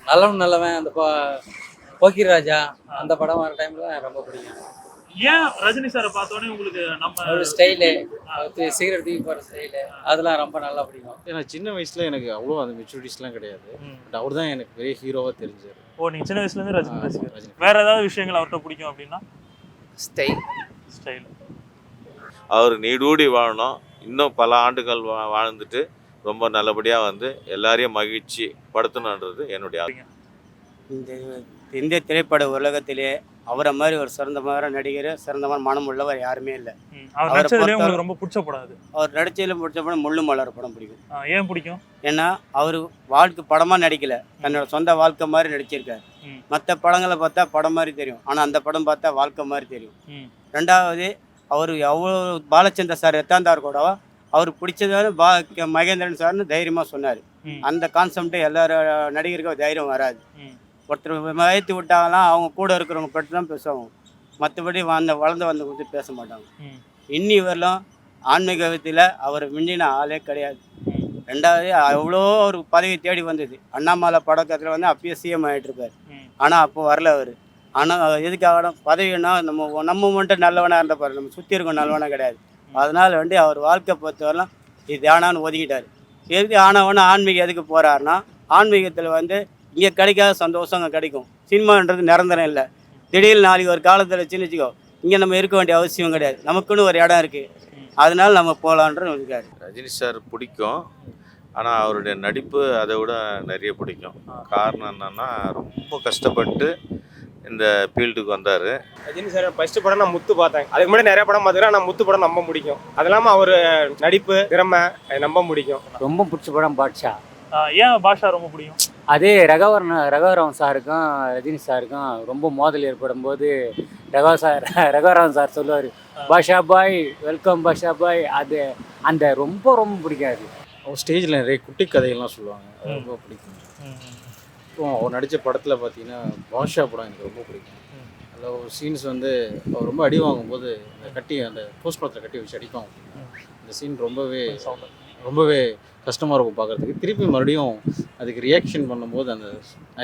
நல்லவன் நல்லவன் அந்த போக்கிரி ராஜா அந்த படம் வர டைம்ல ரொம்ப பிடிக்கும். ஏன் ரஜினி சாரை பார்த்தோன்னே உங்களுக்கு நம்ம ஒரு ஸ்டைலு, சிகரெட் தூக்கி போகிற ஸ்டைலு அதெல்லாம் ரொம்ப நல்லா பிடிக்கும். ஏன்னா சின்ன வயசுல எனக்கு அவ்வளோ அந்த மெச்சூரிட்டிஸ்லாம் கிடையாது. பட் அவர் தான் எனக்கு பெரிய ஹீரோவாக தெரிஞ்சார். ஓ, நீங்க சின்ன வயசுல இருந்து ரஜினி ரசிகர். வேற ஏதாவது விஷயங்கள் அவர்கிட்ட பிடிக்கும் அப்படின்னா? ஸ்டைல். அவர் நீடூடி வாழணும், இன்னும் பல ஆண்டுகள் வாழ்ந்துட்டு ரொம்ப நல்லபடியாக வந்து எல்லாரையும் மகிழ்ச்சி படுத்தணுன்றது என்னுடைய ஆசை. இந்த இந்திய திரைப்பட உலகத்திலே அவரை மாதிரி ஒரு சிறந்தமான நடிகர், சிறந்தமான மனம் உள்ளவர் யாருமே இல்லை. அவர் நடிச்சதுலேயே உங்களுக்கு ரொம்ப பிடிச்ச படம் அது? அவர் நடிச்சதில் பிடிச்ச படம் முள்ளு மலர் படம் பிடிக்கும். ஏன் பிடிக்கும்? ஏன்னா அவர் வாழ்க்கை படமாக நடிக்கலை, தன்னோட சொந்த வாழ்க்கை மாதிரி நடிச்சிருக்காரு. மற்ற படங்களை பார்த்தா படம் மாதிரி தெரியும், ஆனால் அந்த படம் பார்த்தா வாழ்க்கை மாதிரி தெரியும். ரெண்டாவது, அவர் எவ்வளோ பாலச்சந்தர் சார் எத்தாந்தார் கூட அவர் பிடிச்சதால மகேந்திரன் சார்னு தைரியமாக சொன்னார். அந்த கான்செப்டே எல்லாரும் நடிகருக்கும் தைரியம் வராது. ஒருத்தர் மயத்தி விட்டாங்களாம் அவங்க கூட இருக்கிறவங்க பற்றி தான் பேசுவாங்க, மற்றபடி வளர்ந்து வந்து கொடுத்து பேச மாட்டாங்க. இன்னி வரலாம் ஆன்மீகத்தில் அவர் மிஞ்சின ஆளே கிடையாது. ரெண்டாவது, அவ்வளோ ஒரு பதவி தேடி வந்தது. அண்ணாமலை படக்கத்தில் வந்து அப்பயே சிஎம் ஆகிட்டு இருப்பார், ஆனால் அப்போ வரல அவர். ஆனால் எதுக்காக பதவின்னா நம்ம மட்டும் நல்லவனாக இருந்தப்பார், நம்ம சுற்றி இருக்க நல்லவனாக கிடையாது. அதனால் வந்து அவர் வாழ்க்கை பொறுத்தவரைலாம் இது ஆனான்னு ஒதுக்கிட்டார். எதுக்கு ஆனவனா ஆன்மீகம் எதுக்கு போகிறாருன்னா, ஆன்மீகத்தில் வந்து இங்கே கிடைக்காத சந்தோஷம் அங்கே கிடைக்கும். சினிமான்றது நிரந்தரம் இல்லை. திடீர்னு நாளைக்கு ஒரு காலத்தில் வச்சுக்கோ, இங்கே நம்ம இருக்க வேண்டிய அவசியம் கிடையாது, நமக்குன்னு ஒரு இடம் இருக்குது, அதனால நம்ம போகலான்றது இருக்காரு. ரஜினி சார் பிடிக்கும், ஆனால் அவருடைய நடிப்பு அதை விட நிறைய பிடிக்கும். காரணம் என்னென்னா, ரொம்ப கஷ்டப்பட்டு இந்த ஃபீல்டுக்கு வந்தார். ரஜினி சார் ஃபர்ஸ்ட் படம் நான் முத்து பார்த்தேன். அதுக்கு முன்னாடி நிறைய படம் பார்த்துக்கிறேன், நான் முத்து படம் நம்ப பிடிக்கும். அது இல்லாமல் அவர் நடிப்பு திறமை நம்ப பிடிக்கும். ரொம்ப பிடிச்ச படம் பாட்ஷா. ஏன் பாஷா ரொம்ப பிடிக்கும்? அதே ரகவரம் சாருக்கும் ரஜினி சாருக்கும் ரொம்ப மோதல் ஏற்படும் போது ரகவரம் சார் சொல்லுவார், பாஷா பாய் வெல்கம் பாஷா பாய். அது அந்த ரொம்ப ரொம்ப பிடிக்காது. அவர் ஸ்டேஜில் நிறைய குட்டி கதைகள்லாம் சொல்லுவாங்க, ரொம்ப பிடிக்கும். இப்போ அவர் நடித்த படத்தில் பார்த்தீங்கன்னா பாஷா படம் எனக்கு ரொம்ப பிடிக்கும். அதில் ஒரு சீன்ஸ் வந்து அவர் ரொம்ப அடி வாங்கும்போது அந்த போஸ்ட் படத்தில் கட்டி வச்சு அடிப்பாங்க. இந்த சீன் ரொம்பவே கஷ்டமாக இருக்கும் பார்க்குறதுக்கு. திருப்பி மறுபடியும் அதுக்கு ரியாக்ஷன் பண்ணும்போது அந்த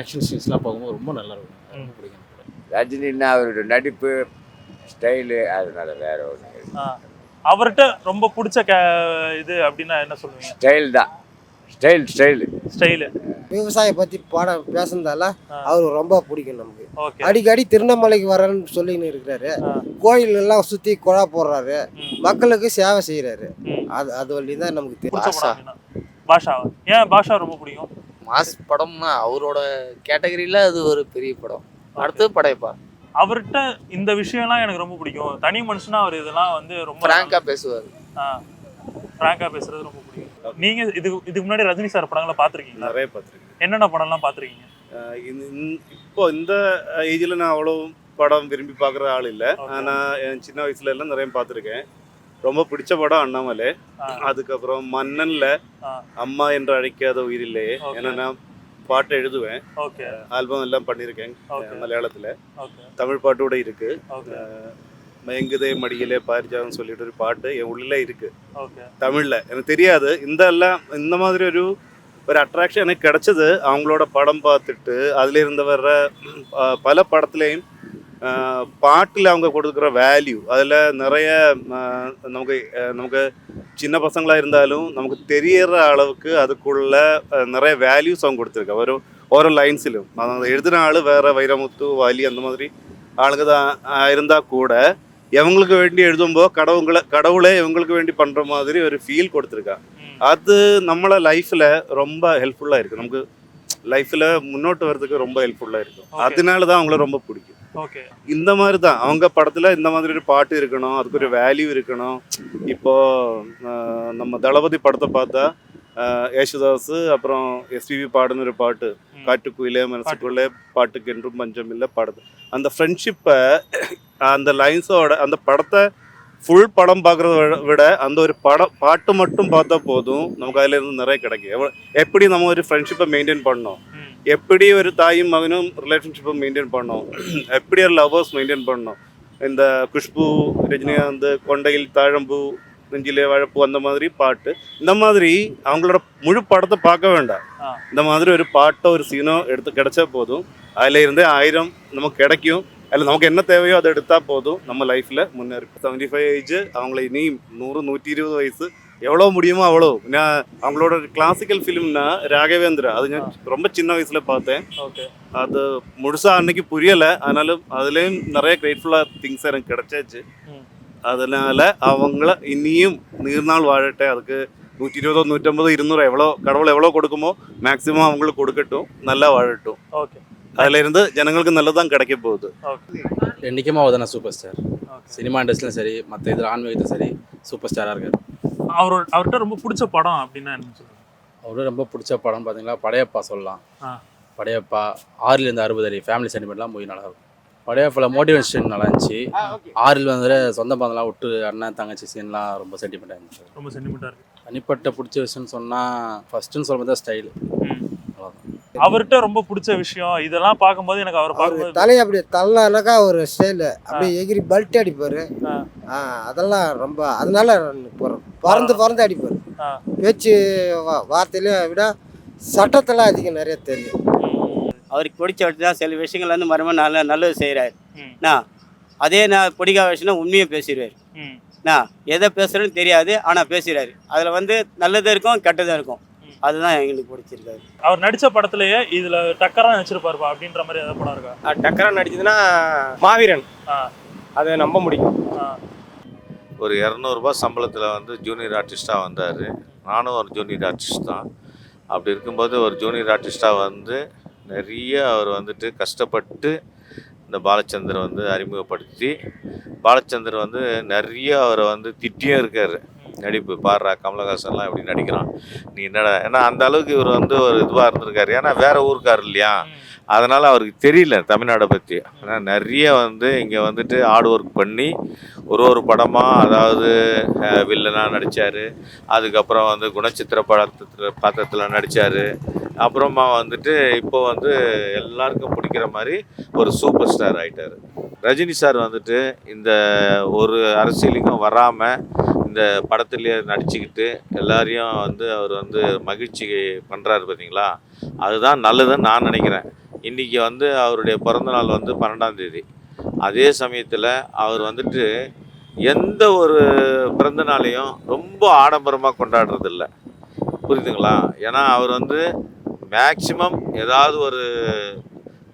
ஆக்ஷன் சீன்ஸ்லாம் பார்க்கும்போது ரொம்ப நல்லாயிருக்கும், ரொம்ப பிடிக்கும். ரஜினின்னா அவருடைய நடிப்பு ஸ்டைலு அதனால வேற ஒன்று. அவர்கிட்ட ரொம்ப பிடிச்ச இது அப்படின்னா என்ன சொல்லுவீங்க? ஸ்டைல் தான். ஸ்டைலு விவசாய பற்றி பாடம் பேசுனதால அவரு ரொம்ப பிடிக்கும் நமக்கு. அடிக்கடி திருவண்ணாமலைக்கு வரேன்னு சொல்லின்னு இருக்கிறாரு, கோயில் எல்லாம் சுற்றி குழா போடுறாரு, மக்களுக்கு சேவை செய்கிறாரு. அது வழி தான் நமக்கு தெரியும். பாஷா ஏன் பாஷா ரொம்ப பிடிக்கும்? மாஸ் படம்னா அவரோட கேட்டகரியில் அது ஒரு பெரிய படம். அடுத்தது படையப்பா. அவர்கிட்ட இந்த விஷயம்லாம் எனக்கு ரொம்ப பிடிக்கும். தனி மனுஷனா அவர் இதெல்லாம் வந்து ரொம்ப ஃப்ராங்கா பேசுவார். ஃப்ராங்கா பேசுறது ரொம்ப பிடிக்கும். நீங்க இதுக்கு முன்னாடி ரஜினி சார் படங்களை பார்த்துருக்கீங்களா? நிறைய பார்த்துருக்கேன். என்னென்ன படம்லாம் பார்த்துருக்கீங்க? இப்போ இந்த ஏஜில் நான் அவ்வளோ படம் விரும்பி பார்க்குற ஆள் இல்லை, ஆனால் என் சின்ன வயசுல எல்லாம் நிறைய பார்த்துருக்கேன். ரொம்ப பிடிச்ச படம் அண்ணாமலை, அதுக்கப்புறம் மன்னன்ல அம்மா என்று அழைக்காத உயிரில்லையே. ஏன்னா நான் பாட்டு எழுதுவேன், ஆல்பம் எல்லாம் பண்ணியிருக்கேன் மலையாளத்தில். தமிழ் பாட்டு கூட இருக்கு, மயங்குதே மடியிலே பாரிஜான்னு சொல்லிட்டு ஒரு பாட்டு என் உள்ளே இருக்கு தமிழ்ல. எனக்கு தெரியாது, இந்த மாதிரி ஒரு அட்ராக்ஷன் எனக்கு கிடைச்சது அவங்களோட படம் பார்த்துட்டு. அதுல இருந்து வர்ற பல படத்துலையும் பாட்டில் அவங்க கொடுக்குற வேல்யூ, அதில் நிறைய நமக்கு சின்ன பசங்களாக இருந்தாலும் நமக்கு தெரியற அளவுக்கு அதுக்குள்ள நிறைய வேல்யூஸ் அவங்க கொடுத்துருக்க. ஓரோ லைன்ஸிலும் அவங்க எழுதின ஆள் வேற, வைரமுத்து வாலி அந்த மாதிரி ஆளுங்க தான் இருந்தால் கூட இவங்களுக்கு வேண்டி எழுதும்போது கடவுளே இவங்களுக்கு வேண்டி பண்ணுற மாதிரி ஒரு ஃபீல் கொடுத்துருக்கா. அது நம்மளை லைஃப்பில் ரொம்ப ஹெல்ப்ஃபுல்லாக இருக்குது, நமக்கு லைஃப்பில் முன்னோட்டு வர்றதுக்கு ரொம்ப ஹெல்ப்ஃபுல்லாக இருக்கும். அதனால தான் அவங்கள ரொம்ப பிடிக்கும். இந்த மாதிரி தான் அவங்க படத்தில் இந்த மாதிரி ஒரு பாட்டு இருக்கணும், அதுக்கு ஒரு வேல்யூ இருக்கணும். இப்போ நம்ம தளபதி படத்தை பார்த்தா யேசுதாஸ் அப்புறம் எஸ்பிபி பாடுன்னு ஒரு பாட்டு, காட்டுக்குயிலே மனசுக்குள்ளே பாட்டுக்கு என்றும் பஞ்சம் இல்லை பாடுது. அந்த ஃப்ரெண்ட்ஷிப்பை அந்த லைன்ஸோட அந்த படத்தை ஃபுல் படம் பார்க்குறத விட அந்த ஒரு பாட்டு மட்டும் பார்த்தா போதும், நமக்கு அதில் இருந்து நிறைய கிடைக்கும். எப்படி நம்ம ஒரு ஃப்ரெண்ட்ஷிப்பை மெயின்டைன் பண்ணோம், எப்படி ஒரு தாயும் மகனும் ரிலேஷன்ஷிப்பை மெயின்டைன் பண்ணோம், எப்படி ஒரு லவ்வர்ஸ் மெயின்டைன் பண்ணோம். இந்த குஷ்பு, ரஜினிகாந்த், கொண்டையில் தாழம்பூ, நெஞ்சிலே வழப்பு அந்த மாதிரி பாட்டு. இந்த மாதிரி அவங்களோட முழு படத்தை பார்க்க வேண்டாம். இந்த மாதிரி ஒரு பாட்டோ ஒரு சீனோ எடுத்து கிடைச்சா போதும். அதில் இருந்தே 1000 நமக்கு கிடைக்கும். அதில் நமக்கு என்ன தேவையோ அதை எடுத்தால் போதும், நம்ம லைஃப்பில் முன்னேறி. 75 ஏஜ், அவங்கள இனி 100 120 வயசு எவ்வளோ முடியுமோ அவ்வளோ. நான் அவங்களோட கிளாசிக்கல் ஃபிலிம்னா ராகவேந்திரா, அது நான் ரொம்ப சின்ன வயசில் பார்த்தேன். அது முழுசாக அன்னைக்கு புரியலை, ஆனாலும் அதுலேயும் நிறைய கிரேட்ஃபுல்லாக திங்ஸ் எனக்கு கிடைச்சாச்சு. அதனால் அவங்கள இனியும் நீர்நாள் வாழட்டே. அதுக்கு 120 150 200 எவ்வளோ கடவுள் எவ்வளோ கொடுக்குமோ மேக்ஸிமம் அவங்களுக்கு கொடுக்கட்டும், நல்லா வாழட்டும். அதில் இருந்து ஜனங்களுக்கு நல்லதான் கிடைக்க போகுது. என்றைக்குமே அவர் தானே சூப்பர் ஸ்டார். சினிமா இண்டஸ்ட்ரியிலும் சரி, மற்ற இதில் ஆன்மீகத்திலும் சரி சூப்பர் ஸ்டாராக இருக்கார். அவர்கிட்ட ரொம்ப பிடிச்ச படம் அப்படின்னா என்ன சொல்லுங்கள்? அவருக்கு ரொம்ப பிடிச்ச படம் பார்த்தீங்கன்னா படையப்பா சொல்லலாம். படையப்பா 6லேருந்து 60 அடி ஃபேமிலி சென்டிமெண்ட்லாம் மூவி நல்லா இருக்கும். படையப்பாவில் மோட்டிவேஷன் நல்லா இருந்துச்சு. 6ல் வந்து சொந்த பந்தம்லாம் விட்டு அண்ணன் தங்கச்சி சீன்லாம் ரொம்ப சென்டிமெண்ட்டாக இருந்துச்சு. ரொம்ப சென்டிமெண்ட்டாக இருக்குது. தனிப்பட்ட பிடிச்ச விஷயம்னு சொன்னால் ஃபஸ்ட்டுன்னு சொல்ல தான் ஸ்டைலு. அவர்கிட்ட ரொம்ப பிடிச்ச விஷயம் இதெல்லாம் பார்க்கும்போது எனக்கு அவர் பார்க்கும்போது தலையை அப்படி தள்ளனாக்கா ஒரு ஸ்டைலு அப்படியே எகிரி பல்ட்டி அடிப்பார். அதெல்லாம் ரொம்ப அதனால பறந்து அடிப்பார். பேச்சு வார்த்தையில விட சட்டத்தெல்லாம் அதிகம் நிறைய தெரியும். அவருக்கு பிடிச்ச வச்சு தான் சில விஷயங்கள் வந்து மறுபடியும் நல்லது செய்கிறாரு. அதே நான் பிடிக்காத விஷயம்னா உண்மையை பேசிடுவார். எதை பேசுகிறேன்னு தெரியாது, ஆனால் பேசுகிறாரு. அதில் வந்து நல்லதும் இருக்கும் கெட்டதும் இருக்கும். அதுதான் எங்களுக்கு பிடிச்சிருக்காரு. அவர் நடித்த படத்துலேயே இதில் டக்கராக நடிச்சிருப்பாருப்பா அப்படின்ற மாதிரி எதாவது படம் இருக்கா? டக்கராக நடிச்சதுன்னா மாவீரன், அதை நம்ப முடியும். ஒரு 200 ரூபாய் சம்பளத்தில் வந்து ஜூனியர் ஆர்டிஸ்டாக வந்தார். நானும் ஒரு ஜூனியர் ஆர்டிஸ்ட் தான். அப்படி இருக்கும்போது ஒரு ஜூனியர் ஆர்டிஸ்டாக வந்து நிறைய அவர் வந்துட்டு கஷ்டப்பட்டு இந்த பாலச்சந்தர் வந்து அறிமுகப்படுத்தி, பாலச்சந்தர் வந்து நிறைய அவரை வந்து திட்டியும் இருக்கார். நடிப்பு பாடுறா கமலஹாசன்லாம் எப்படி நடிக்கிறான் நீ என்னடா, ஏன்னா அந்த அளவுக்கு இவர் வந்து ஒரு இதுவாக இருந்திருக்காரு. ஏன்னா வேற ஊருக்கார் இல்லையா, அதனால் அவருக்கு தெரியல தமிழ்நாடை பற்றி. ஆனால் நிறைய வந்து இங்கே வந்துட்டு ஹார்ட் ஒர்க் பண்ணி ஒரு படமாக, அதாவது வில்லனாக நடித்தார். அதுக்கப்புறம் வந்து குணச்சித்திர பாத்திரத்தில் நடித்தார். அப்புறமா வந்துட்டு இப்போ வந்து எல்லாருக்கும் பிடிக்கிற மாதிரி ஒரு சூப்பர் ஸ்டார் ஆகிட்டார். ரஜினி சார் வந்துட்டு இந்த ஒரு அரசியலுக்கும் வராமல் இந்த படத்துலேயே நடிச்சுக்கிட்டு எல்லாரையும் வந்து அவர் வந்து மகிழ்ச்சி பண்ணுறாரு பார்த்தீங்களா, அதுதான் நல்லதுன்னு நான் நினைக்கிறேன். இன்றைக்கி வந்து அவருடைய பிறந்தநாள் வந்து 12ஆம் தேதி. அதே சமயத்தில் அவர் வந்துட்டு எந்த ஒரு பிறந்த நாளையும் ரொம்ப ஆடம்பரமாக கொண்டாடுறதில்ல, புரியுதுங்களா? ஏன்னா அவர் வந்து மேக்சிமம் ஏதாவது ஒரு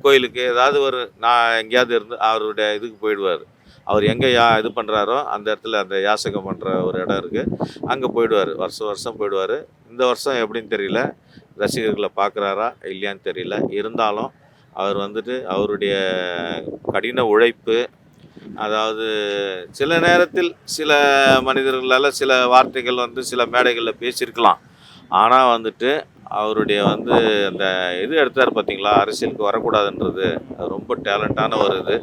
கோயிலுக்கு ஏதாவது ஒரு நான் எங்கேயாவது இருந்து அவருடைய இதுக்கு போயிடுவார். அவர் எங்கே இது பண்ணுறாரோ அந்த இடத்துல அந்த யாசகம் பண்ணுற ஒரு இடம் இருக்குது, அங்கே போயிடுவார். வருஷம் போயிடுவார். இந்த வருஷம் எப்படின்னு தெரியல, ரசிகர்களை பார்க்குறாரா இல்லையான்னு தெரியல. இருந்தாலும் அவர் வந்துட்டு அவருடைய கடின உழைப்பு, அதாவது சில நேரத்தில் சில மனிதர்களால் சில வார்த்தைகள் வந்து சில மேடைகளில் பேசியிருக்கலாம். ஆனால் வந்துட்டு அவருடைய வந்து அந்த இது எடுத்தார் பார்த்தீங்களா, அரசியலுக்கு வரக்கூடாதுன்றது ரொம்ப டேலண்டான ஒரு இது.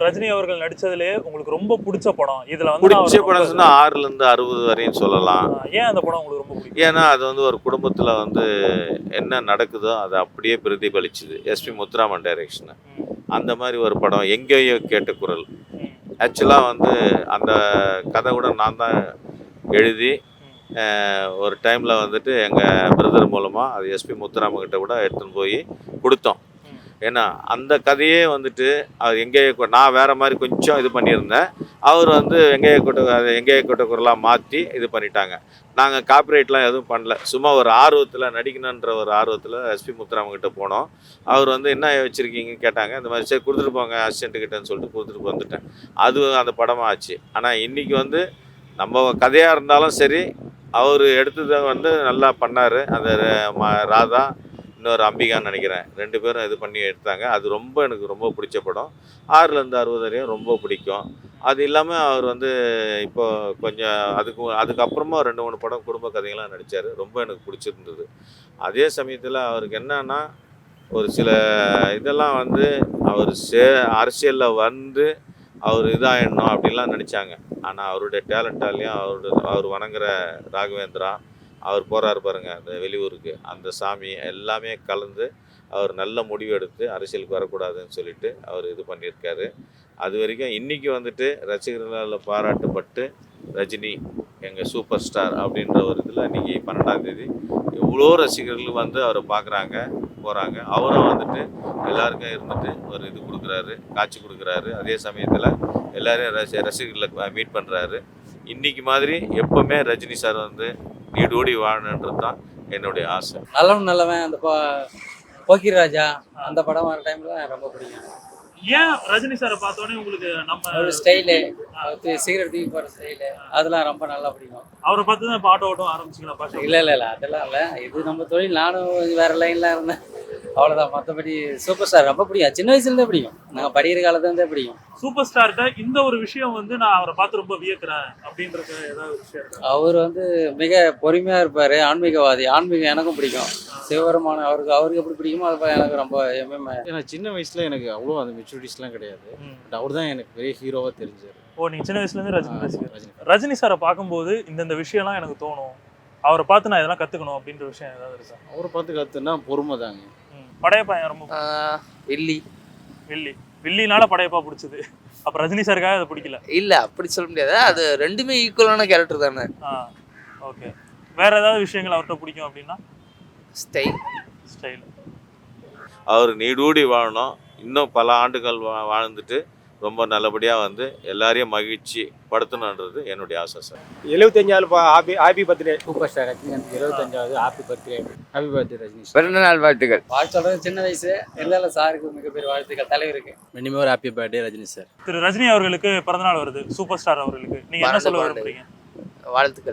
ரஜினி அவர்கள் நடிச்சதுலேயே உங்களுக்கு ரொம்ப பிடிச்ச படம் இதில் வந்து பிடிச்ச படம் சொன்னால் 6லேருந்து 60 வரையும் சொல்லலாம். ஏன் அந்த படம் உங்களுக்கு ரொம்ப பிடிக்கும்? ஏன்னா அது வந்து ஒரு குடும்பத்தில் வந்து என்ன நடக்குதோ அதை அப்படியே பிரதிபலிச்சுது. SP Muthuraman direction. அந்த மாதிரி ஒரு படம். எங்கேயோ கேட்ட குரல். ஆக்சுவலாக வந்து அந்த கதை கூட நான் தான் எழுதி ஒரு டைமில் வந்துட்டு எங்கள் பிரதர் மூலமாக அது எஸ்பி முத்துராமன்கிட்ட கூட எடுத்துன்னு போய் கொடுத்தோம். ஏன்னா அந்த கதையே வந்துட்டு அவர் எங்கேயோ நான் வேறு மாதிரி கொஞ்சம் இது பண்ணியிருந்தேன். அவர் வந்து எங்கேயோ கொட்ட குரலாக மாற்றி இது பண்ணிட்டாங்க. நாங்கள் காப்பிரைட்லாம் எதுவும் பண்ணல, சும்மா ஒரு ஆர்வத்தில் நடிக்கணுன்ற ஒரு ஆர்வத்தில் எஸ்பி முத்துராமன்கிட்ட போனோம். அவர் வந்து என்ன வச்சுருக்கீங்கன்னு கேட்டாங்க. இந்த மாதிரி சரி கொடுத்துட்டு போங்க அசிஸ்டண்ட்டுக்கிட்டன்னு சொல்லிட்டு கொடுத்துட்டு வந்துட்டேன். அது அந்த படமாக ஆச்சு. ஆனால் இன்றைக்கி வந்து நம்ம கதையாக இருந்தாலும் சரி, அவர் எடுத்ததை வந்து நல்லா பண்ணார். அந்த ராதா இன்னொரு அம்பிகான்னு நினைக்கிறேன், 2 பேரும் இது பண்ணி எடுத்தாங்க. அது எனக்கு ரொம்ப பிடிச்ச படம். 6லேருந்து 60 வரையும் ரொம்ப பிடிக்கும். அது இல்லாமல் அவர் வந்து இப்போ கொஞ்சம் அதுக்கப்புறமா 2-3 படம் குடும்ப கதைகள்லாம் நடித்தார். ரொம்ப எனக்கு பிடிச்சிருந்தது. அதே சமயத்தில் அவருக்கு என்னன்னா ஒரு சில இதெல்லாம் வந்து அவர் அரசியலில் வந்து அவர் இதாகிடணும் அப்படின்லாம் நினச்சாங்க. ஆனால் அவருடைய டேலண்டாலையும் அவர் வணங்குற ராகவேந்திரா, அவர் போகிறாரு பாருங்கள் அந்த வெளியூருக்கு, அந்த சாமி எல்லாமே கலந்து அவர் நல்ல முடிவு எடுத்து அரசியலுக்கு வரக்கூடாதுன்னு சொல்லிட்டு அவர் இது பண்ணியிருக்காரு. அது வரைக்கும் இன்றைக்கி வந்துட்டு ரசிகர்களால் பாராட்டப்பட்டு ரஜினி எங்கள் சூப்பர் ஸ்டார் அப்படின்ற ஒரு இதில் இன்றைக்கி 12ஆம் தேதி இவ்வளோ ரசிகர்கள் வந்து அவரை பார்க்குறாங்க போகிறாங்க. அவரும் வந்துட்டு எல்லாருக்கும் இருந்துட்டு ஒரு இது கொடுக்குறாரு, காட்சி கொடுக்குறாரு. அதே சமயத்தில் எல்லாரையும் ரசிகர்களை மீட் பண்ணுறாரு. இன்றைக்கி மாதிரி எப்போவுமே ரஜினி சார் வந்து நீடோடி வாழணுன்றது தான் என்னுடைய ஆசை. நல்லவன் அந்த போக்கிர் ராஜா அந்த படம் வர டைம்ல ரொம்ப பிடிக்கும். ஏன் ரஜினி சாரை பார்த்தோன்னே உங்களுக்கு நம்ம ஒரு ஸ்டைலு சிகரெட் தூக்கி போகிற ஸ்டைலு அதெல்லாம் ரொம்ப நல்லா பிடிக்கும். அவரை பார்த்து தான் பாட்டு ஓட்டம் ஆரம்பிச்சிங்களா பாட்டு? இல்லை அதெல்லாம் இல்லை, இது நம்ம தொழில். நானும் வேற லைன்ல இருந்தேன், அவ்வளோதான். மற்றபடி சூப்பர் ஸ்டார் ரொம்ப பிடிக்கும். சின்ன வயசுலேருந்தே பிடிக்கும், நாங்கள் படிக்கிற காலத்துலேருந்தே பிடிக்கும். சூப்பர் ஸ்டார்கிட்ட இந்த ஒரு விஷயம் வந்து நான் அவரை பார்த்து ரொம்ப வியக்கிறேன் அப்படின்றது ஏதாவது ஒரு விஷயம் இருக்கா? அவர் வந்து மிக பொறுமையாக இருப்பார், ஆன்மீகவாதி. ஆன்மீகம் எனக்கும் பிடிக்கும். சிவபெருமான அவருக்கு எப்படி பிடிக்குமோ அது போல எனக்கு ரொம்ப ஏன்னா சின்ன வயசில் எனக்கு அவ்வளோ அந்த மெச்சூரிட்டிஸ்லாம் கிடையாது. பட் அவர் தான் எனக்கு பெரிய ஹீரோவாக தெரிஞ்சார். ஓ, நீங்கள் சின்ன வயசுலேருந்து ரஜினி ரசிகர். ரஜினி சாரை பார்க்கும்போது இந்த விஷயம்லாம் எனக்கு தோணும், அவரை பார்த்து நான் இதெல்லாம் கற்றுக்கணும் அப்படின்ற விஷயம் ஏதாவது இருக்கா? அவரை பார்த்து கற்றுனா பொறுமை தாங்க. படையப்பா ரொம்ப வில்லினால படையப்பா பிடிச்சது. அப்போ ரஜினி சாருக்காக அதை பிடிக்கல? இல்லை, அப்படி சொல்ல முடியாது. அது ரெண்டுமே ஈக்குவலான கேரக்டர் தானே. ஓகே. வேற ஏதாவது விஷயங்கள் அவர்கிட்ட பிடிக்கும் அப்படின்னா? ஸ்டைல். அவர் நீடூடி வாழணும், இன்னும் பல ஆண்டுகள் வாழ்ந்துட்டு ரொம்ப நல்லபடியாக வந்து எல்லாரையும் மகிழ்ச்சி படுத்தணுன்றது என்னுடைய ஆசை சார். 75வது happy birthday super star Rajinikanth 75வது happy birthday. Happy birthday Rajini. பிறந்த நாள் வாழ்த்துக்கள். வாழ்த்து சொல்கிறது சின்ன வயசு இருந்தாலும் சாருக்கு மிகப்பெரிய வாழ்த்துக்கள் தலைவருக்கு. மினிமம் ஒரு ஹாப்பி பர்த்டே ரஜினி சார். திரு ரஜினி அவர்களுக்கு பிறந்தநாள் வருது, சூப்பர் ஸ்டார் அவர்களுக்கு நீங்கள் என்ன சொல்ல விரும்புறீங்க? வாழ்த்துக்கள்.